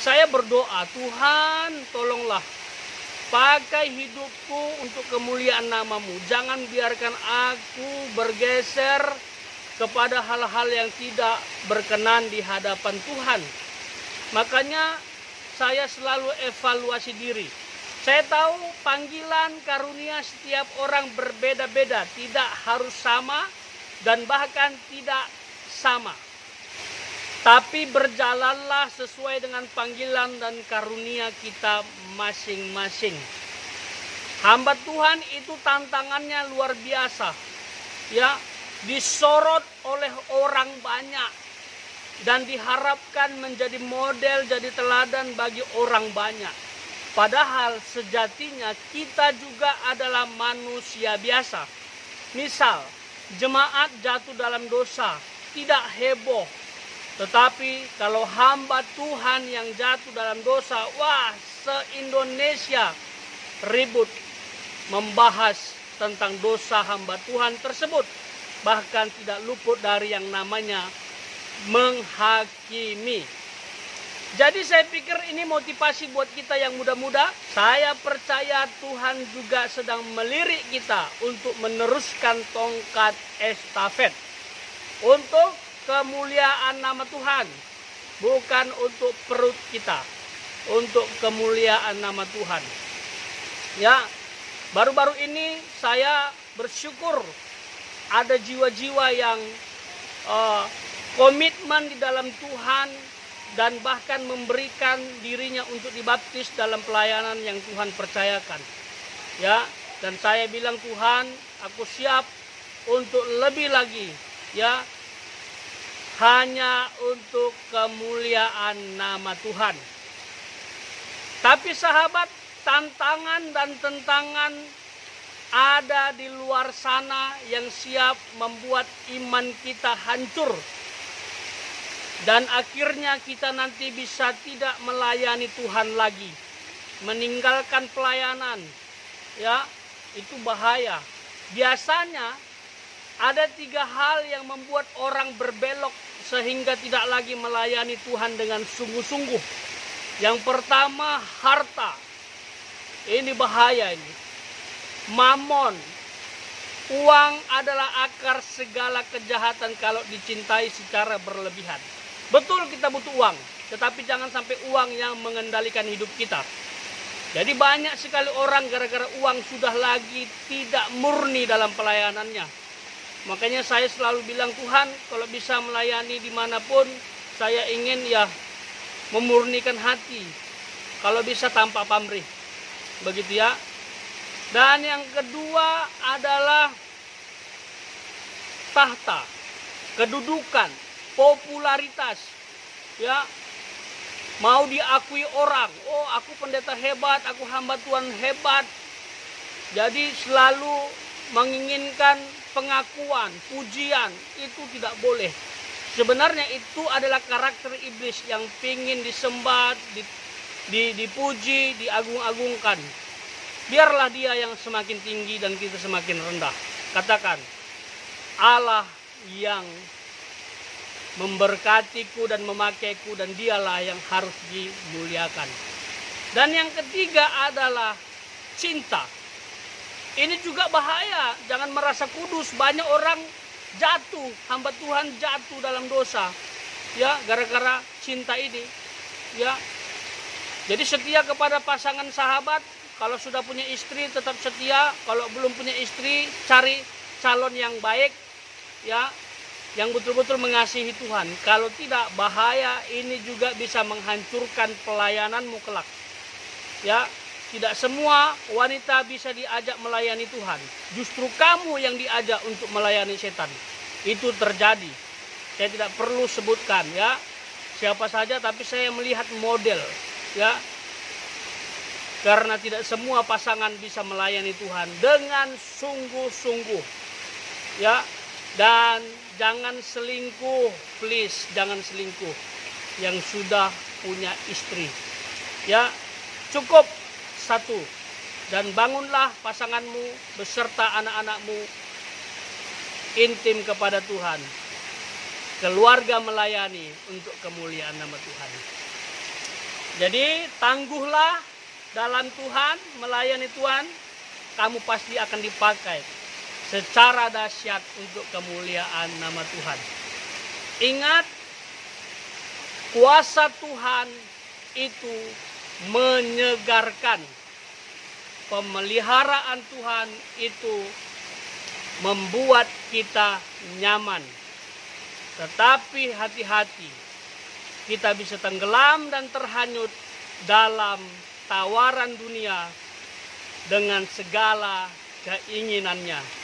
Saya berdoa, Tuhan tolonglah pakai hidupku untuk kemuliaan nama-Mu. Jangan biarkan aku bergeser kepada hal-hal yang tidak berkenan di hadapan Tuhan. Makanya saya selalu evaluasi diri. Saya tahu panggilan karunia setiap orang berbeda-beda, tidak harus sama dan bahkan tidak sama. Tapi berjalanlah sesuai dengan panggilan dan karunia kita masing-masing. Hamba Tuhan itu tantangannya luar biasa. Ya, disorot oleh orang banyak dan diharapkan menjadi model, jadi teladan bagi orang banyak. Padahal sejatinya kita juga adalah manusia biasa. Misal, jemaat jatuh dalam dosa, tidak heboh. Tetapi kalau hamba Tuhan yang jatuh dalam dosa, wah, se-Indonesia ribut membahas tentang dosa hamba Tuhan tersebut. Bahkan tidak luput dari yang namanya menghakimi. Jadi saya pikir ini motivasi buat kita yang muda-muda. Saya percaya Tuhan juga sedang melirik kita untuk meneruskan tongkat estafet. Untuk kemuliaan nama Tuhan. Bukan untuk perut kita. Untuk kemuliaan nama Tuhan. Ya, baru-baru ini saya bersyukur ada jiwa-jiwa yang komitmen di dalam Tuhan dan bahkan memberikan dirinya untuk dibaptis dalam pelayanan yang Tuhan percayakan. Ya, dan saya bilang, Tuhan, aku siap untuk lebih lagi, ya, hanya untuk kemuliaan nama Tuhan. Tapi sahabat, tantangan dan tentangan ada di luar sana yang siap membuat iman kita hancur. Dan akhirnya kita nanti bisa tidak melayani Tuhan lagi. Meninggalkan pelayanan. Ya, itu bahaya. Biasanya ada 3 hal yang membuat orang berbelok sehingga tidak lagi melayani Tuhan dengan sungguh-sungguh. Yang pertama, harta. Ini bahaya ini. Mamon. Uang adalah akar segala kejahatan kalau dicintai secara berlebihan. Betul kita butuh uang, tetapi jangan sampai uang yang mengendalikan hidup kita. Jadi banyak sekali orang gara-gara uang sudah lagi tidak murni dalam pelayanannya. Makanya saya selalu bilang, Tuhan, kalau bisa melayani dimanapun, saya ingin ya memurnikan hati. Kalau bisa tanpa pamrih. Begitu ya. Dan yang kedua adalah tahta, kedudukan, popularitas. Ya, mau diakui orang, oh aku pendeta hebat, aku hamba Tuhan hebat. Jadi selalu menginginkan pengakuan, pujian, itu tidak boleh. Sebenarnya itu adalah karakter iblis yang ingin disembah, dipuji, diagung-agungkan. Biarlah dia yang semakin tinggi dan kita semakin rendah. Katakan, Allah yang memberkatiku dan memakaiku, dan dialah yang harus dimuliakan. Dan yang ketiga adalah cinta. Ini juga bahaya, jangan merasa kudus. Banyak orang jatuh, hamba Tuhan jatuh dalam dosa, ya, gara-gara cinta ini. Ya, jadi setia kepada pasangan sahabat. Kalau sudah punya istri tetap setia, kalau belum punya istri cari calon yang baik, ya, yang betul-betul mengasihi Tuhan. Kalau tidak, bahaya, ini juga bisa menghancurkan pelayananmu kelak. Ya, tidak semua wanita bisa diajak melayani Tuhan. Justru kamu yang diajak untuk melayani setan. Itu terjadi. Saya tidak perlu sebutkan, ya, siapa saja, tapi saya melihat model, ya. Karena tidak semua pasangan bisa melayani Tuhan dengan sungguh-sungguh. Ya, dan jangan selingkuh, please, jangan selingkuh yang sudah punya istri. Ya, cukup 1. Dan bangunlah pasanganmu beserta anak-anakmu intim kepada Tuhan. Keluarga melayani untuk kemuliaan nama Tuhan. Jadi tangguhlah dalam Tuhan, melayani Tuhan, kamu pasti akan dipakai secara dahsyat untuk kemuliaan nama Tuhan. Ingat, kuasa Tuhan itu menyegarkan. Pemeliharaan Tuhan itu membuat kita nyaman. Tetapi hati-hati, kita bisa tenggelam dan terhanyut dalam tawaran dunia dengan segala keinginannya.